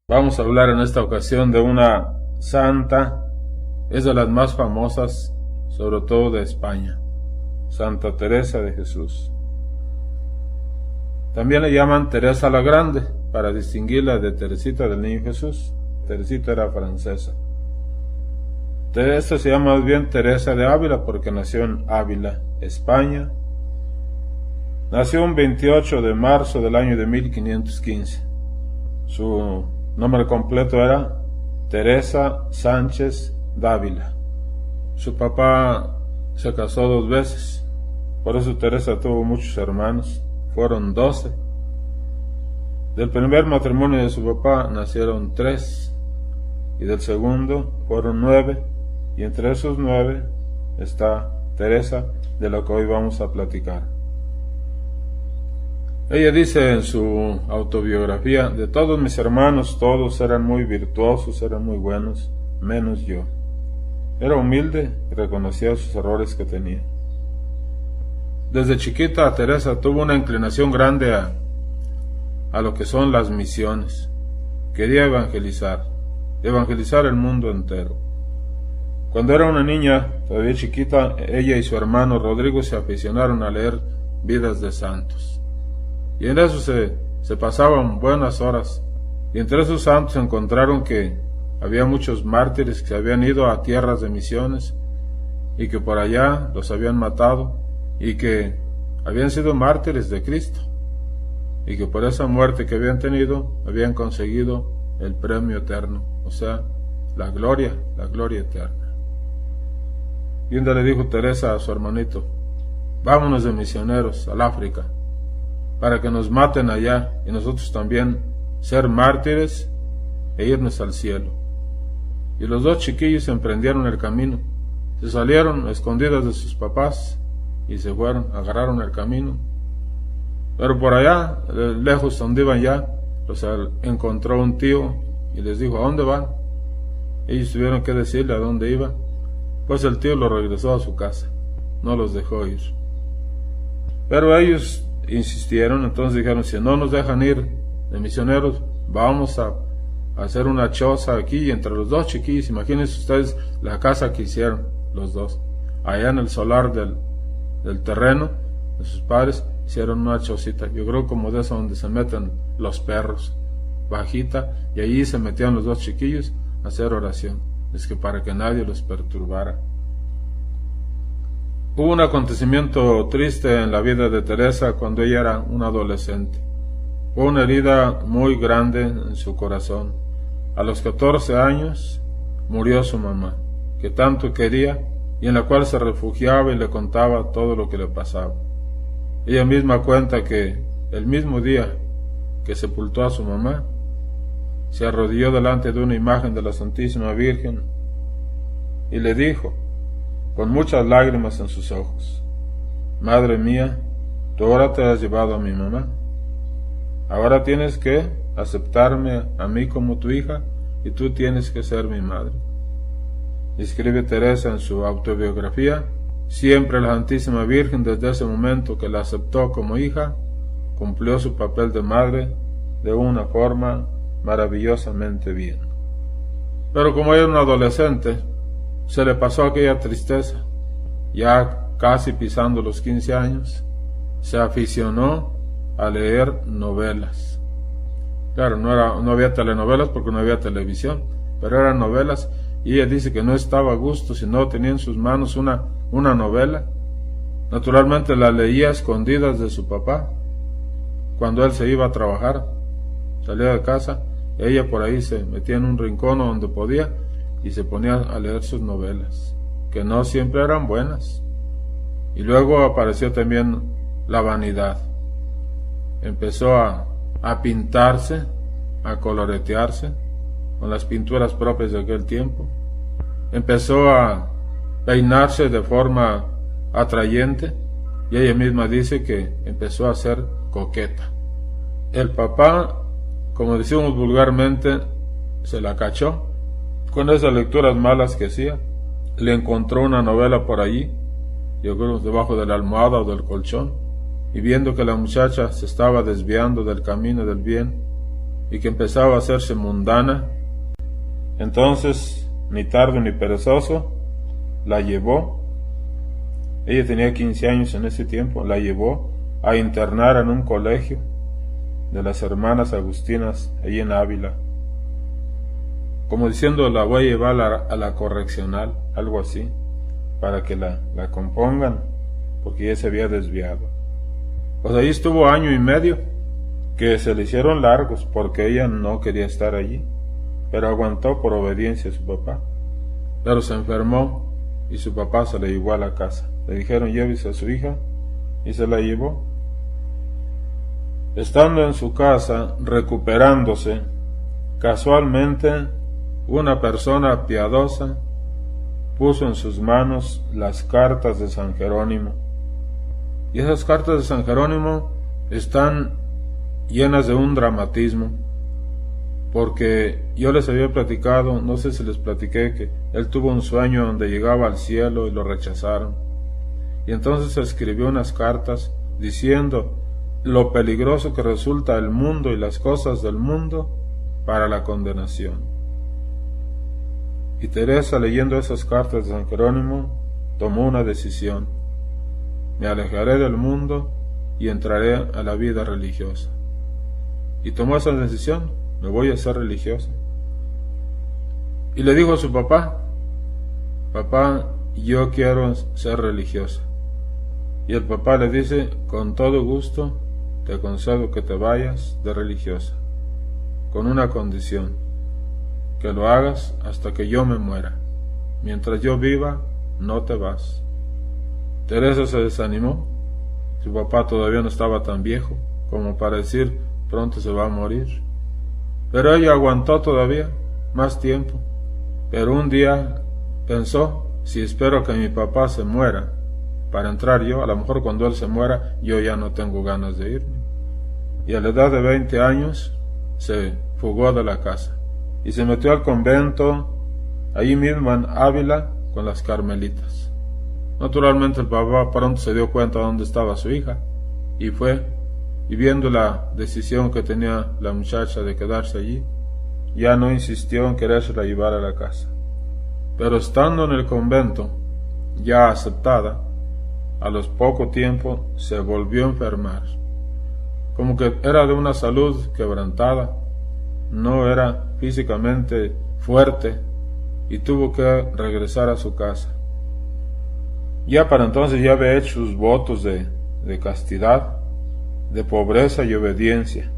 Vamos a hablar en esta ocasión de una santa, es de las más famosas, sobre todo de España, Santa Teresa de Jesús. También le llaman Teresa la Grande, para distinguirla de Teresita del Niño Jesús. Teresita era francesa. Teresa se llama más bien Teresa de Ávila porque nació en Ávila, España. Nació un 28 de marzo del año de 1515. Su nombre completo era Teresa Sánchez Dávila. Su papá se casó 2 veces, por eso Teresa tuvo muchos hermanos, fueron 12. Del primer matrimonio de su papá nacieron 3, y del segundo fueron 9, y entre esos 9 está Teresa, de la que hoy vamos a platicar. Ella dice en su autobiografía: de todos mis hermanos, todos eran muy virtuosos, eran muy buenos, menos yo. Era humilde y reconocía sus errores que tenía. Desde chiquita Teresa tuvo una inclinación grande a lo que son las misiones. Quería evangelizar el mundo entero. Cuando era una niña, todavía chiquita, ella y su hermano Rodrigo se aficionaron a leer vidas de santos. Y en eso se pasaban buenas horas. Y entre esos santos encontraron que había muchos mártires que se habían ido a tierras de misiones y que por allá los habían matado y que habían sido mártires de Cristo y que por esa muerte que habían tenido habían conseguido el premio eterno, o sea, la gloria eterna. Y un día le dijo Teresa a su hermanito: vámonos de misioneros al África para que nos maten allá y nosotros también ser mártires e irnos al cielo. Y los 2 chiquillos emprendieron el camino, se salieron escondidas de sus papás y se fueron, agarraron el camino. Pero por allá, lejos donde iban ya, los encontró un tío y les dijo: ¿a dónde van? Ellos tuvieron que decirle a dónde iban. Pues el tío los regresó a su casa, no los dejó ir. Pero ellos insistieron, entonces dijeron: si no nos dejan ir de misioneros, vamos a hacer una choza aquí. Y entre los 2 chiquillos, imagínense ustedes la casa que hicieron los 2, allá en el solar del terreno de sus padres, hicieron una chocita, yo creo como de esa donde se meten los perros, bajita, y allí se metían los 2 chiquillos a hacer oración, es que para que nadie los perturbara. Hubo un acontecimiento triste en la vida de Teresa cuando ella era una adolescente. Fue una herida muy grande en su corazón. A los 14 años murió su mamá, que tanto quería y en la cual se refugiaba y le contaba todo lo que le pasaba. Ella misma cuenta que el mismo día que sepultó a su mamá, se arrodilló delante de una imagen de la Santísima Virgen y le dijo, con muchas lágrimas en sus ojos: Madre mía, tú ahora te has llevado a mi mamá. Ahora tienes que aceptarme a mí como tu hija y tú tienes que ser mi madre. Escribe Teresa en su autobiografía: siempre la Santísima Virgen, desde ese momento que la aceptó como hija, cumplió su papel de madre de una forma maravillosamente bien. Pero como era un adolescente, se le pasó aquella tristeza. Ya casi pisando los 15 años, se aficionó a leer novelas. Claro, no había telenovelas porque no había televisión, pero eran novelas, y ella dice que no estaba a gusto si no tenía en sus manos una novela. Naturalmente la leía a escondidas de su papá. Cuando él se iba a trabajar, salía de casa, ella por ahí se metía en un rincón donde podía y se ponía a leer sus novelas, que no siempre eran buenas. Y luego apareció también la vanidad. Empezó a pintarse, a coloretearse con las pinturas propias de aquel tiempo. Empezó a peinarse de forma atrayente y ella misma dice que empezó a ser coqueta. El papá, como decimos vulgarmente, se la cachó con esas lecturas malas que hacía. Le encontró una novela por allí, yo creo debajo de la almohada o del colchón, y viendo que la muchacha se estaba desviando del camino del bien, y que empezaba a hacerse mundana. Entonces, ni tardo ni perezoso, la llevó. Ella tenía 15 años en ese tiempo, la llevó a internar en un colegio de las hermanas agustinas, ahí en Ávila. Como diciendo, la voy a llevar a la correccional, algo así, para que la compongan, porque ella se había desviado. Pues ahí estuvo 1 año y medio, que se le hicieron largos, porque ella no quería estar allí, pero aguantó por obediencia a su papá. Pero se enfermó, y su papá se la llevó a la casa. Le dijeron, llévese a su hija, y se la llevó. Estando en su casa, recuperándose, casualmente, una persona piadosa puso en sus manos las cartas de San Jerónimo. Y esas cartas de San Jerónimo están llenas de un dramatismo, porque yo les había platicado, no sé si les platiqué, que él tuvo un sueño donde llegaba al cielo y lo rechazaron. Y entonces escribió unas cartas diciendo lo peligroso que resulta el mundo y las cosas del mundo para la condenación. Y Teresa, leyendo esas cartas de San Jerónimo, tomó una decisión: me alejaré del mundo y entraré a la vida religiosa. Y tomó esa decisión: me voy a ser religiosa. Y le dijo a su papá: papá, yo quiero ser religiosa. Y el papá le dice: con todo gusto te concedo que te vayas de religiosa, con una condición, que lo hagas hasta que yo me muera. Mientras yo viva, no te vas. Teresa se desanimó. Su papá todavía no estaba tan viejo como para decir pronto se va a morir. Pero ella aguantó todavía más tiempo. Pero un día pensó: si espero que mi papá se muera para entrar yo, a lo mejor cuando él se muera yo ya no tengo ganas de irme. Y a la edad de 20 años se fugó de la casa y se metió al convento allí mismo en Ávila con las carmelitas. Naturalmente el papá pronto se dio cuenta de dónde estaba su hija y fue, y viendo la decisión que tenía la muchacha de quedarse allí, ya no insistió en querérsela llevar a la casa. Pero estando en el convento, ya aceptada, a los poco tiempo se volvió a enfermar, como que era de una salud quebrantada, no era físicamente fuerte, y tuvo que regresar a su casa. Ya para entonces ya había hecho sus votos de castidad, de pobreza y obediencia,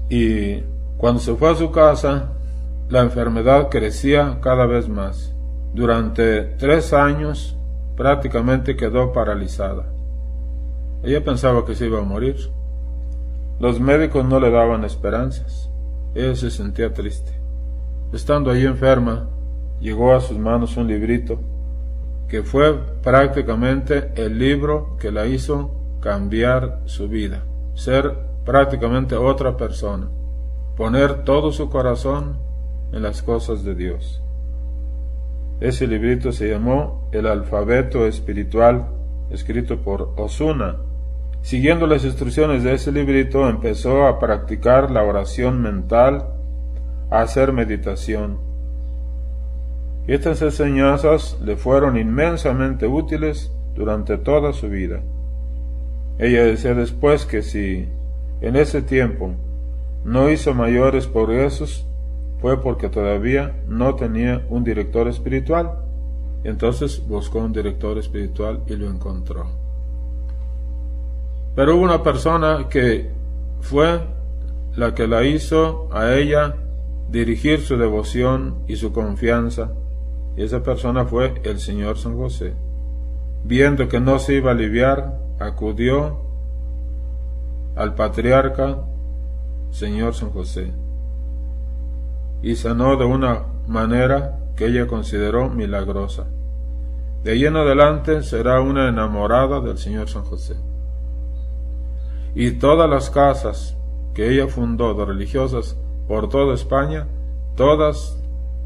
y cuando se fue a su casa, la enfermedad crecía cada vez más. Durante 3 años prácticamente quedó paralizada. Ella pensaba que se iba a morir. Los médicos no le daban esperanzas. Ella se sentía triste. Estando allí enferma, llegó a sus manos un librito que fue prácticamente el libro que la hizo cambiar su vida, ser prácticamente otra persona, poner todo su corazón en las cosas de Dios. Ese librito se llamó El Alfabeto Espiritual, escrito por Osuna. Siguiendo las instrucciones de ese librito, empezó a practicar la oración mental, a hacer meditación. Y estas enseñanzas le fueron inmensamente útiles durante toda su vida. Ella decía después que si en ese tiempo no hizo mayores progresos, fue porque todavía no tenía un director espiritual. Entonces buscó un director espiritual y lo encontró. Pero hubo una persona que fue la que la hizo a ella dirigir su devoción y su confianza, y esa persona fue el Señor San José. Viendo que no se iba a aliviar, acudió al patriarca Señor San José y sanó de una manera que ella consideró milagrosa. De ahí en adelante será una enamorada del Señor San José. Y todas las casas que ella fundó de religiosas por toda España, todas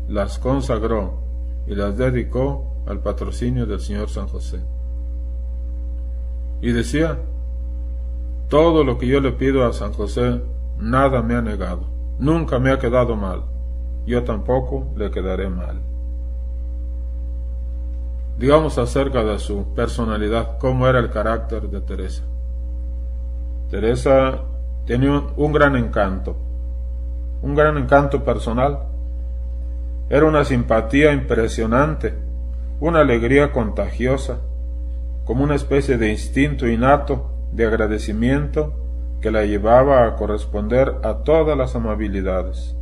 las consagró y las dedicó al patrocinio del Señor San José. Y decía: todo lo que yo le pido a San José, nada me ha negado, nunca me ha quedado mal, yo tampoco le quedaré mal. Digamos acerca de su personalidad, cómo era el carácter de Teresa. Teresa tenía un gran encanto personal. Era una simpatía impresionante, una alegría contagiosa, como una especie de instinto innato de agradecimiento que la llevaba a corresponder a todas las amabilidades,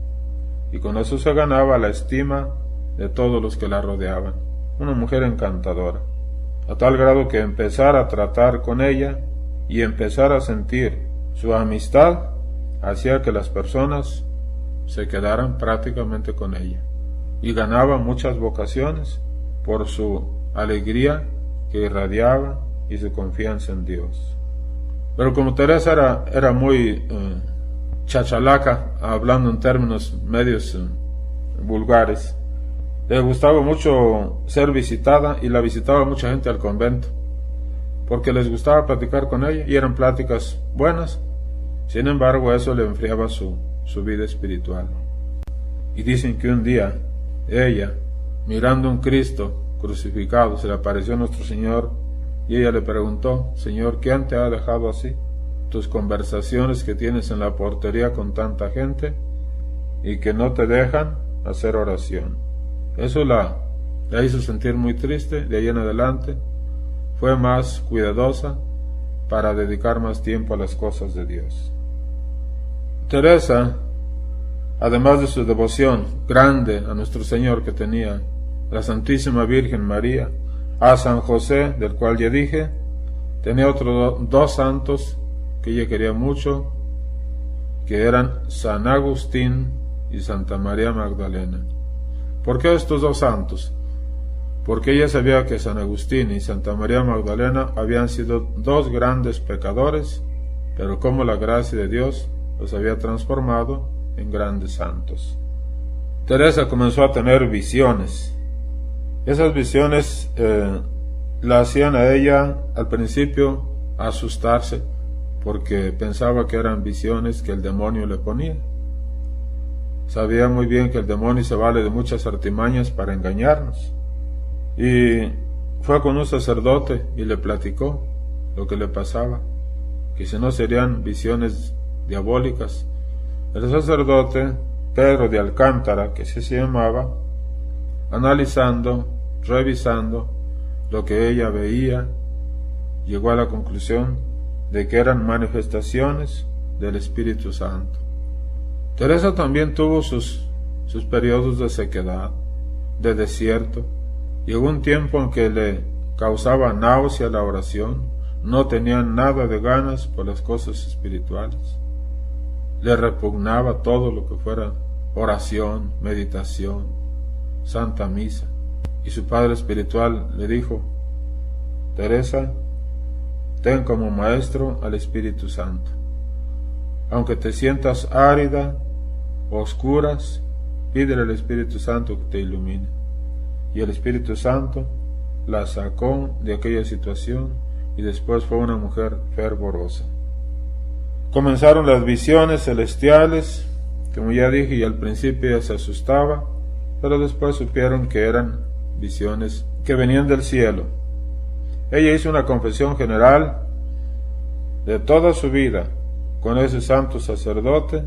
y con eso se ganaba la estima de todos los que la rodeaban. Una mujer encantadora, a tal grado que empezar a tratar con ella y empezar a sentir su amistad hacía que las personas se quedaran prácticamente con ella, y ganaba muchas vocaciones por su alegría que irradiaba y su confianza en Dios. Pero como Teresa era muy chachalaca, hablando en términos medios vulgares, le gustaba mucho ser visitada y la visitaba mucha gente al convento, porque les gustaba platicar con ella y eran pláticas buenas. Sin embargo, eso le enfriaba su vida espiritual. Y dicen que un día ella, mirando a un Cristo crucificado, se le apareció nuestro Señor y ella le preguntó: Señor, ¿quién te ha dejado así? Tus conversaciones que tienes en la portería con tanta gente y que no te dejan hacer oración. Eso la hizo sentir muy triste. De ahí en adelante fue más cuidadosa para dedicar más tiempo a las cosas de Dios. Teresa, además de su devoción grande a nuestro Señor que tenía, a la Santísima Virgen María, a San José, del cual ya dije, tenía otros dos santos que ella quería mucho, que eran San Agustín y Santa María Magdalena. ¿Por qué estos dos santos? Porque ella sabía que San Agustín y Santa María Magdalena habían sido dos grandes pecadores, pero como la gracia de Dios los había transformado en grandes santos. Teresa comenzó a tener visiones. Esas visiones la hacían a ella al principio asustarse, porque pensaba que eran visiones que el demonio le ponía. Sabía muy bien que el demonio se vale de muchas artimañas para engañarnos. Y fue con un sacerdote y le platicó lo que le pasaba, que si no serían visiones diabólicas. El sacerdote, Pedro de Alcántara, que así se llamaba, analizando, revisando lo que ella veía, llegó a la conclusión de que eran manifestaciones del Espíritu Santo. Teresa también tuvo sus periodos de sequedad, de desierto. Llegó un tiempo en que le causaba náusea la oración, no tenía nada de ganas por las cosas espirituales. Le repugnaba todo lo que fuera oración, meditación, santa misa. Y su padre espiritual le dijo: Teresa, ten como maestro al Espíritu Santo. Aunque te sientas árida, oscuras, pídele al Espíritu Santo que te ilumine. Y el Espíritu Santo la sacó de aquella situación y después fue una mujer fervorosa. Comenzaron las visiones celestiales, como ya dije, y al principio ella se asustaba, pero después supieron que eran visiones que venían del cielo. Ella hizo una confesión general de toda su vida con ese santo sacerdote,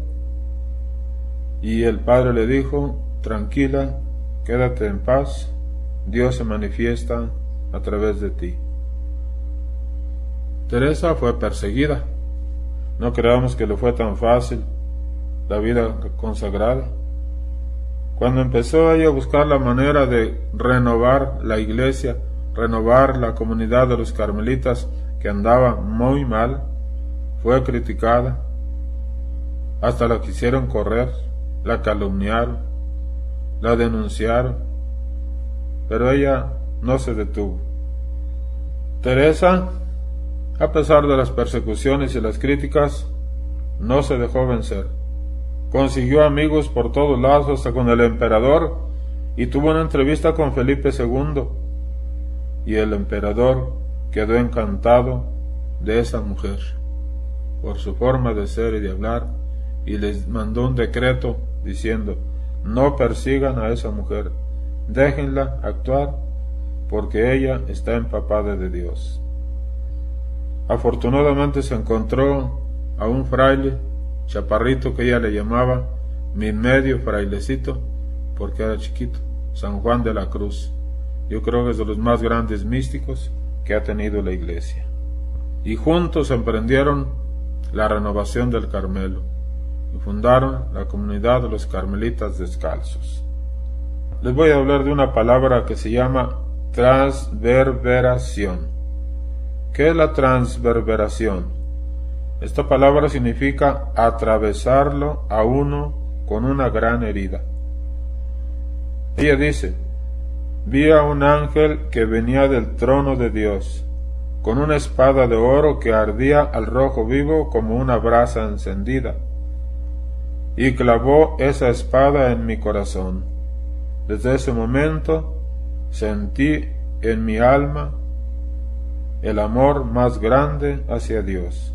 y el padre le dijo: tranquila, quédate en paz, Dios se manifiesta a través de ti. Teresa fue perseguida. No creamos que le fue tan fácil la vida consagrada. Cuando empezó ella a buscar la manera de renovar la iglesia, renovar la comunidad de los carmelitas, que andaba muy mal, fue criticada, hasta la quisieron correr, la calumniaron, la denunciaron, pero ella no se detuvo. Teresa, a pesar de las persecuciones y las críticas, no se dejó vencer. Consiguió amigos por todos lados, hasta con el emperador, y tuvo una entrevista con Felipe II, y el emperador quedó encantado de esa mujer, por su forma de ser y de hablar, y les mandó un decreto diciendo: no persigan a esa mujer, déjenla actuar, porque ella está empapada de Dios. Afortunadamente se encontró a un fraile chaparrito que ella le llamaba mi medio frailecito, porque era chiquito, San Juan de la Cruz. Yo creo que es de los más grandes místicos que ha tenido la iglesia. Y juntos emprendieron la renovación del Carmelo y fundaron la comunidad de los Carmelitas Descalzos. Les voy a hablar de una palabra que se llama transverberación. ¿Qué es la transverberación? Esta palabra significa atravesarlo a uno con una gran herida. Ella dice: vi a un ángel que venía del trono de Dios, con una espada de oro que ardía al rojo vivo como una brasa encendida, y clavó esa espada en mi corazón. Desde ese momento sentí en mi alma el amor más grande hacia Dios.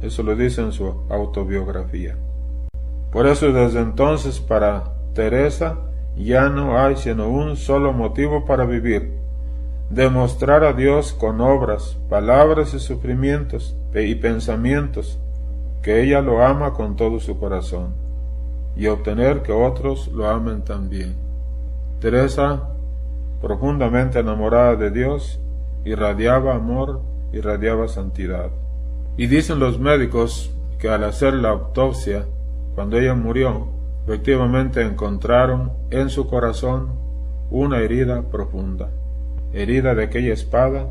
Eso lo dice en su autobiografía. Por eso desde entonces para Teresa ya no hay sino un solo motivo para vivir: demostrar a Dios con obras, palabras y sufrimientos y pensamientos que ella lo ama con todo su corazón, y obtener que otros lo amen también. Teresa, profundamente enamorada de Dios, irradiaba amor, irradiaba santidad. Y dicen los médicos que al hacer la autopsia, cuando ella murió, efectivamente encontraron en su corazón una herida profunda, herida de aquella espada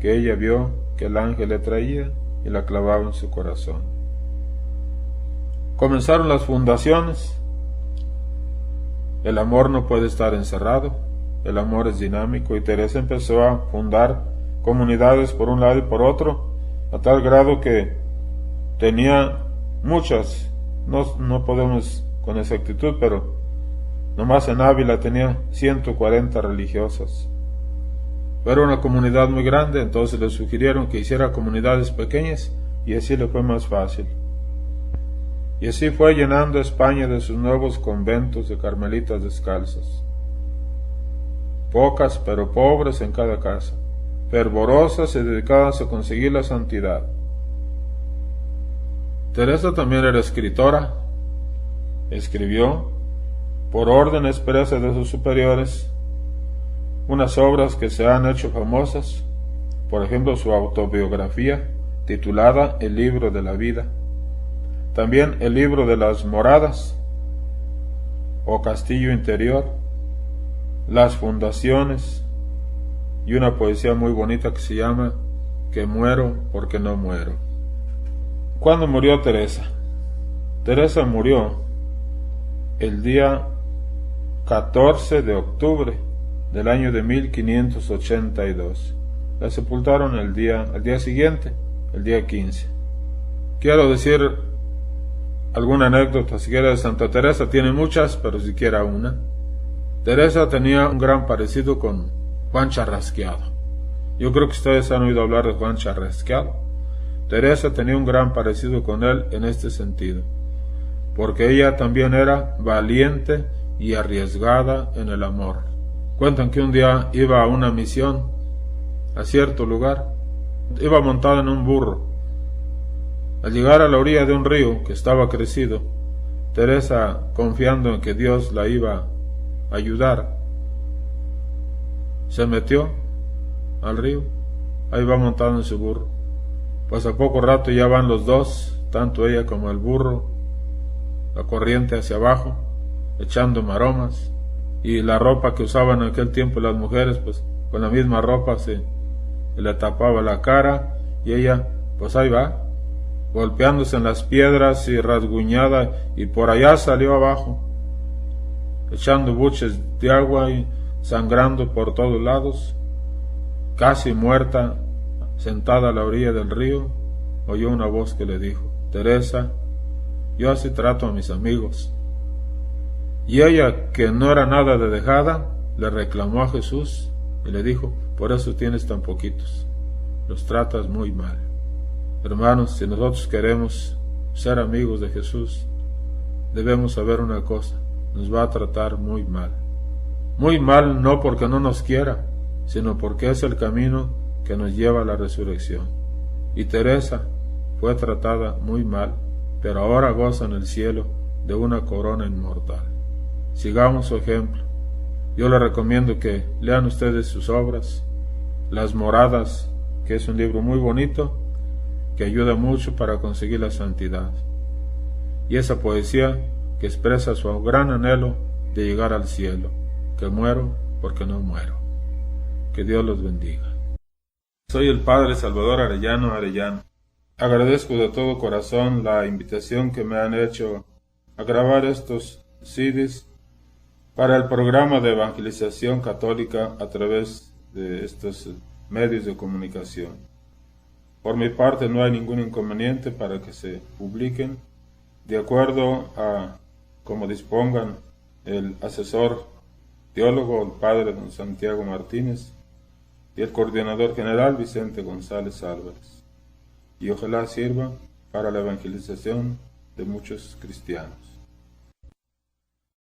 que ella vio que el ángel le traía y la clavaba en su corazón. Comenzaron las fundaciones. El amor no puede estar encerrado, el amor es dinámico, y Teresa empezó a fundar comunidades por un lado y por otro, a tal grado que tenía muchas, no podemos con exactitud, pero nomás en Ávila tenía 140 religiosas. Era una comunidad muy grande, entonces le sugirieron que hiciera comunidades pequeñas, y así le fue más fácil. Y así fue llenando España de sus nuevos conventos de carmelitas descalzas. Pocas pero pobres en cada casa, fervorosas y dedicadas a conseguir la santidad. Teresa también era escritora. Escribió, por orden expresa de sus superiores, unas obras que se han hecho famosas, por ejemplo su autobiografía titulada El libro de la vida, también el libro de las moradas o castillo interior, las fundaciones, y una poesía muy bonita que se llama Que muero porque no muero. ¿Cuándo murió Teresa? Teresa murió el día 14 de octubre del año de 1582. La sepultaron al día siguiente, el día 15. Quiero decir alguna anécdota siquiera de Santa Teresa. Tiene muchas, pero siquiera una. Teresa tenía un gran parecido con Juan Charrasqueado. Yo creo que ustedes han oído hablar de Juan Charrasqueado. Teresa tenía un gran parecido con él en este sentido, porque ella también era valiente y arriesgada en el amor. Cuentan que un día iba a una misión a cierto lugar, iba montada en un burro. Al llegar a la orilla de un río que estaba crecido, Teresa, confiando en que Dios la iba a ayudar, se metió al río. Ahí va montada en su burro. Pues a poco rato ya van los dos, tanto ella como el burro, la corriente hacia abajo, echando maromas, y la ropa que usaban en aquel tiempo las mujeres, pues con la misma ropa se le tapaba la cara, y ella pues ahí va, golpeándose en las piedras y rasguñada, y por allá salió abajo, echando buches de agua y sangrando por todos lados, casi muerta, sentada a la orilla del río. Oyó una voz que le dijo: Teresa, yo así trato a mis amigos. Y ella, que no era nada de dejada, le reclamó a Jesús y le dijo: por eso tienes tan poquitos, los tratas muy mal. Hermanos, si nosotros queremos ser amigos de Jesús, debemos saber una cosa: nos va a tratar muy mal. Muy mal no porque no nos quiera, sino porque es el camino que nos lleva a la resurrección. Y Teresa fue tratada muy mal, pero ahora goza en el cielo de una corona inmortal. Sigamos su ejemplo. Yo les recomiendo que lean ustedes sus obras, Las Moradas, que es un libro muy bonito, que ayuda mucho para conseguir la santidad. Y esa poesía que expresa su gran anhelo de llegar al cielo, que muero porque no muero. Que Dios los bendiga. Soy el Padre Salvador Arellano. Agradezco de todo corazón la invitación que me han hecho a grabar estos CDs para el programa de evangelización católica a través de estos medios de comunicación. Por mi parte no hay ningún inconveniente para que se publiquen de acuerdo a como dispongan el asesor teólogo, el padre don Santiago Martínez, y el coordinador general Vicente González Álvarez. Y ojalá sirva para la evangelización de muchos cristianos.